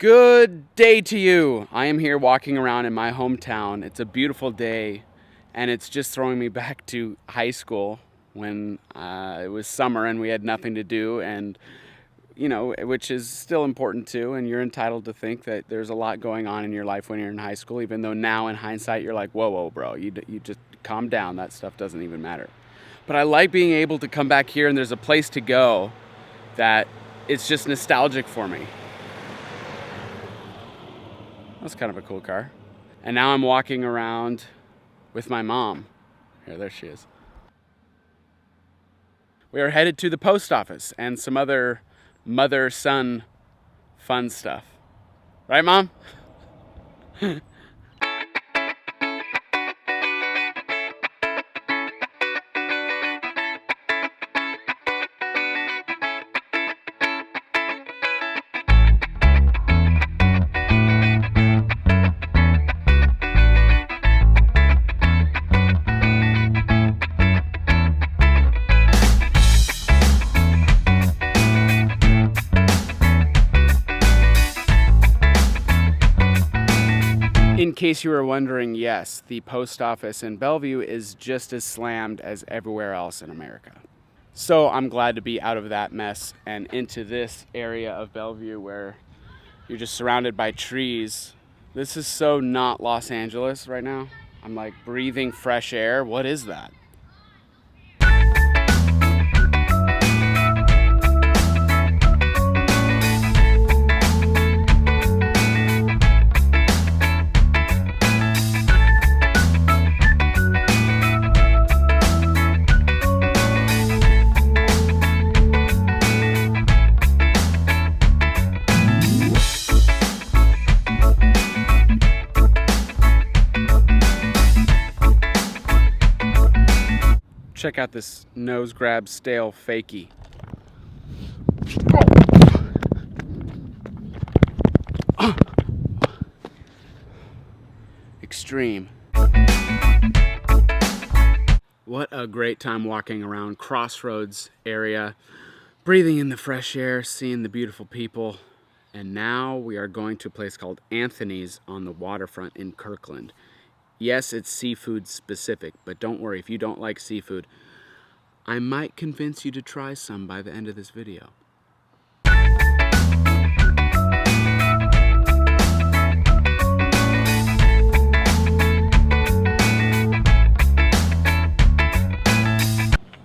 Good day to you. I am here walking around in my hometown. It's a beautiful day, and it's just throwing me back to high school when it was summer and we had nothing to do, and you know, which is still important too, and you're entitled to think that there's a lot going on in your life when you're in high school, even though now in hindsight you're like, whoa, bro, you just calm down, that stuff doesn't even matter. But I like being able to come back here and there's a place to go that it's just nostalgic for me. That's kind of a cool car. And now I'm walking around with my mom. There she is. We are headed to the post office and some other mother-son fun stuff. Right, Mom? In case you were wondering, yes, the post office in Bellevue is just as slammed as everywhere else in America. So I'm glad to be out of that mess and into this area of Bellevue where you're just surrounded by trees. This is so not Los Angeles right now. I'm like breathing fresh air. What is that? Check out this nose grab stale fakie. Oh. Extreme. What a great time walking around Crossroads area, breathing in the fresh air, seeing the beautiful people. And now we are going to a place called Anthony's on the waterfront in Kirkland. Yes, it's seafood specific, but don't worry, if you don't like seafood, I might convince you to try some by the end of this video.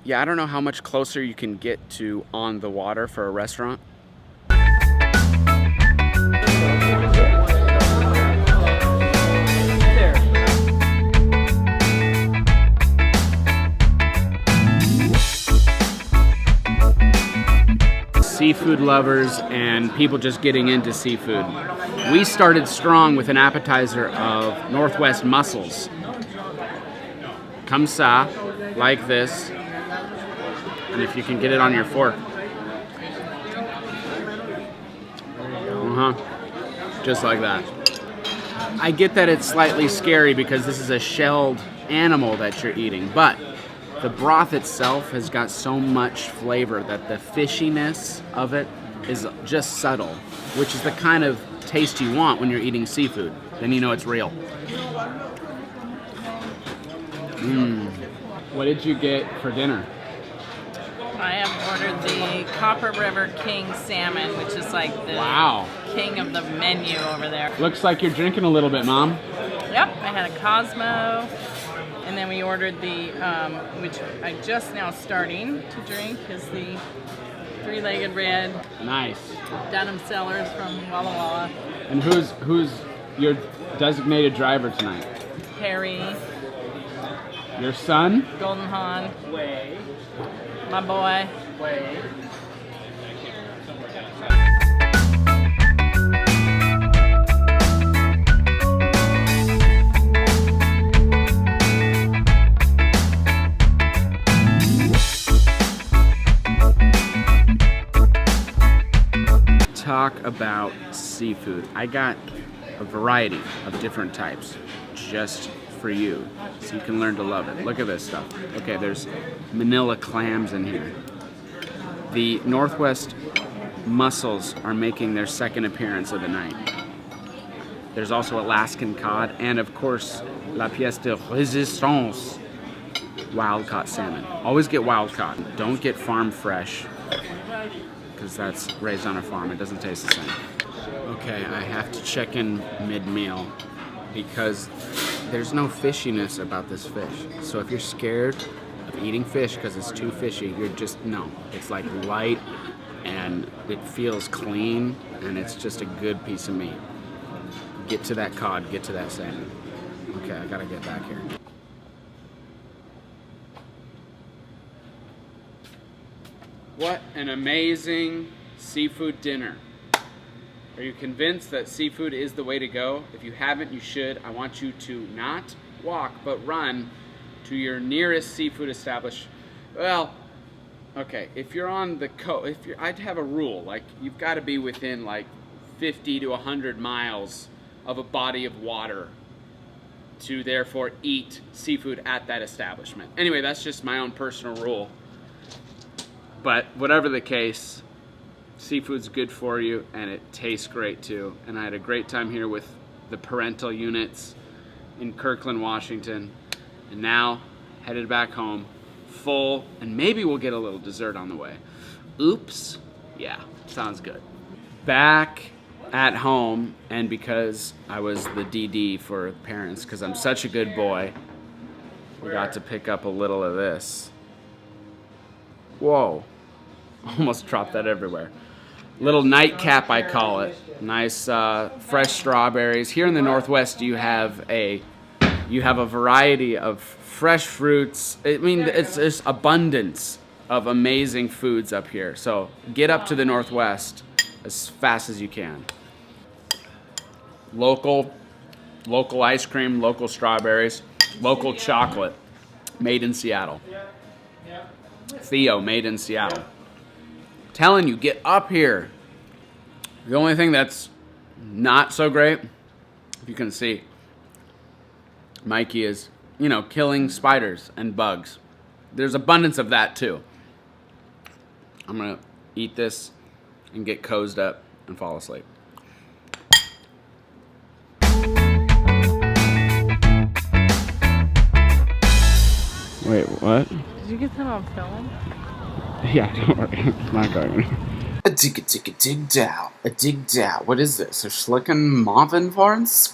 Yeah, I don't know how much closer you can get to on the water for a restaurant. Seafood lovers and people just getting into seafood. We started strong with an appetizer of Northwest mussels. Comme ça, like this. And if you can get it on your fork. Just like that. I get that it's slightly scary because this is a shelled animal that you're eating, but the broth itself has got so much flavor that the fishiness of it is just subtle, which is the kind of taste you want when you're eating seafood. Then you know it's real. What did you get for dinner? I have ordered the Copper River King salmon, which is like the king of the menu over there. Looks like you're drinking a little bit, Mom. Yep, I had a Cosmo. And then we ordered the, which I just now starting to drink, is the three-legged red. Nice. Dunham Cellars from Walla Walla. And who's your designated driver tonight? Harry. Your son? Golden Han. My boy. Talk about seafood. I got a variety of different types just for you, so you can learn to love it. Look at this stuff. Okay, there's Manila clams in here. The Northwest mussels are making their second appearance of the night. There's also Alaskan cod, and of course, la pièce de résistance, wild-caught salmon. Always get wild-caught. Don't get farm fresh, because that's raised on a farm. It doesn't taste the same. Okay, I have to check in mid-meal, because there's no fishiness about this fish. So if you're scared of eating fish because it's too fishy, you're just, no. It's like light, and it feels clean, and it's just a good piece of meat. Get to that cod, get to that salmon. Okay, I gotta get back here. What an amazing seafood dinner. Are you convinced that seafood is the way to go? If you haven't, you should. I want you to not walk, but run to your nearest seafood establishment. Well, okay, if you're on the coast, I'd have a rule, like you've got to be within like 50 to 100 miles of a body of water to therefore eat seafood at that establishment. Anyway, that's just my own personal rule. But whatever the case, seafood's good for you, and it tastes great too. And I had a great time here with the parental units in Kirkland, Washington. And now, headed back home, full, and maybe we'll get a little dessert on the way. Oops. Yeah, sounds good. Back at home, and because I was the DD for parents, because I'm such a good boy, we got to pick up a little of this. Whoa. Almost dropped that everywhere. Little nightcap, I call it. Nice fresh strawberries. Here in the Northwest, you have a variety of fresh fruits. I mean, it's just abundance of amazing foods up here. So get up to the Northwest as fast as you can. Local ice cream, local strawberries, local chocolate, made in Seattle. Theo, made in Seattle. Telling you, get up here. The only thing that's not so great, if you can see, Mikey is, killing spiders and bugs. There's abundance of that too. I'm gonna eat this and get cozied up and fall asleep. Wait, what? Did you get that on film? Yeah, don't worry. It's not going. A dig down. What is this? A schlicken Marvin horns?